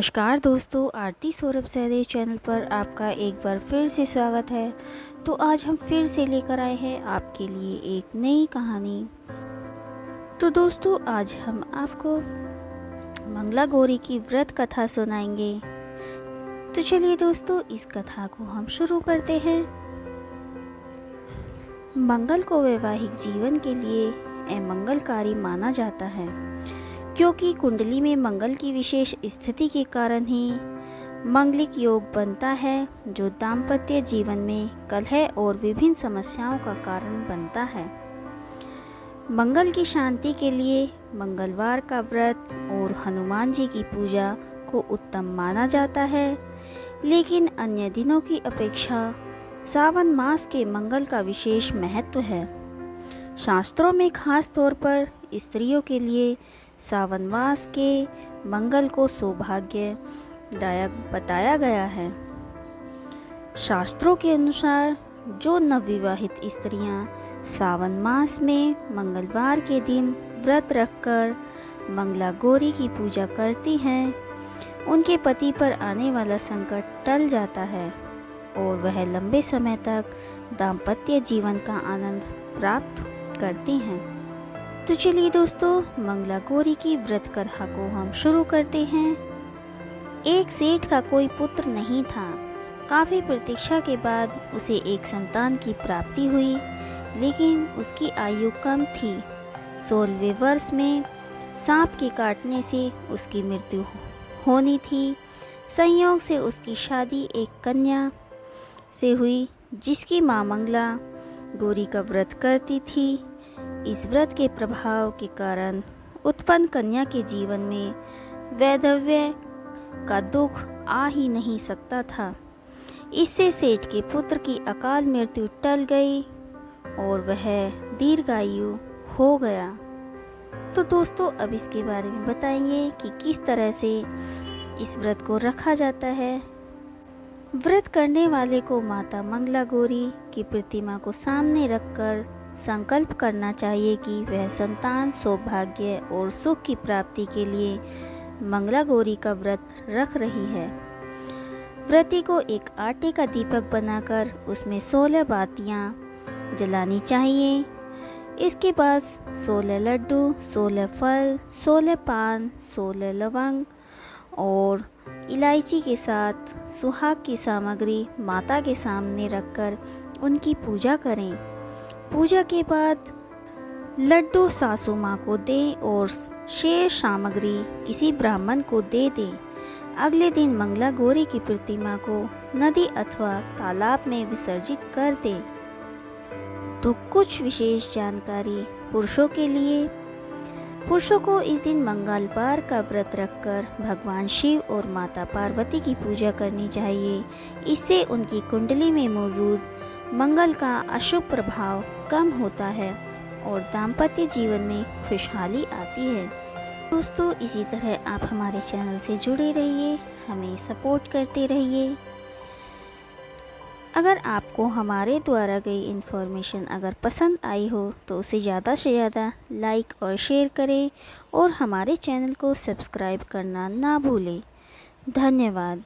नमस्कार दोस्तों, आरती सौरभ सैदे चैनल पर आपका एक बार फिर से स्वागत है। तो आज हम फिर से लेकर आए हैं आपके लिए एक नई कहानी। तो दोस्तों, आज हम आपको मंगला गौरी की व्रत कथा सुनाएंगे। तो चलिए दोस्तों, इस कथा को हम शुरू करते हैं। मंगल को वैवाहिक जीवन के लिए अमंगलकारी माना जाता है, क्योंकि कुंडली में मंगल की विशेष स्थिति के कारण ही मंगलिक योग बनता है, जो दाम्पत्य जीवन में कलह और विभिन्न समस्याओं का कारण बनता है। मंगल की शांति के लिए मंगलवार का व्रत और हनुमान जी की पूजा को उत्तम माना जाता है, लेकिन अन्य दिनों की अपेक्षा सावन मास के मंगल का विशेष महत्व है। शास्त्रों में खास तौर पर स्त्रियों के लिए सावन मास के मंगल को सौभाग्यदायक बताया गया है। शास्त्रों के अनुसार जो नवविवाहित स्त्रियां सावन मास में मंगलवार के दिन व्रत रखकर मंगला गौरी की पूजा करती हैं, उनके पति पर आने वाला संकट टल जाता है और वह लंबे समय तक दाम्पत्य जीवन का आनंद प्राप्त करती हैं। तो चलिए दोस्तों, मंगला गौरी की व्रत कथा को हम शुरू करते हैं। एक सेठ का कोई पुत्र नहीं था। काफ़ी प्रतीक्षा के बाद उसे एक संतान की प्राप्ति हुई, लेकिन उसकी आयु कम थी। 16वें वर्ष में सांप के काटने से उसकी मृत्यु होनी थी। संयोग से उसकी शादी एक कन्या से हुई, जिसकी माँ मंगला गौरी का व्रत करती थी। इस व्रत के प्रभाव के कारण उत्पन्न कन्या के जीवन में वैधव्य का दुख आ ही नहीं सकता था। इससे सेठ के पुत्र की अकाल मृत्यु टल गई और वह दीर्घायु हो गया। तो दोस्तों, अब इसके बारे में बताएंगे कि किस तरह से इस व्रत को रखा जाता है। व्रत करने वाले को माता मंगला गौरी की प्रतिमा को सामने रखकर संकल्प करना चाहिए कि वह संतान, सौभाग्य और सुख की प्राप्ति के लिए मंगला गौरी का व्रत रख रही है। व्रती को एक आटे का दीपक बनाकर उसमें 16 बातियां जलानी चाहिए। इसके बाद 16 लड्डू, 16 फल, 16 पान, 16 लवंग और इलायची के साथ सुहाग की सामग्री माता के सामने रखकर उनकी पूजा करें। पूजा के बाद लड्डू सासू माँ को दें और शेष सामग्री किसी ब्राह्मण को दे दें। अगले दिन मंगला गौरी की प्रतिमा को नदी अथवा तालाब में विसर्जित कर दें। तो कुछ विशेष जानकारी पुरुषों के लिए। पुरुषों को इस दिन मंगलवार का व्रत रखकर भगवान शिव और माता पार्वती की पूजा करनी चाहिए। इससे उनकी कुंडली में मौजूद मंगल का अशुभ प्रभाव कम होता है और दाम्पत्य जीवन में खुशहाली आती है। दोस्तों, इसी तरह आप हमारे चैनल से जुड़े रहिए, हमें सपोर्ट करते रहिए। अगर आपको हमारे द्वारा गई इन्फॉर्मेशन अगर पसंद आई हो तो उसे ज़्यादा से ज़्यादा लाइक और शेयर करें और हमारे चैनल को सब्सक्राइब करना ना भूलें। धन्यवाद।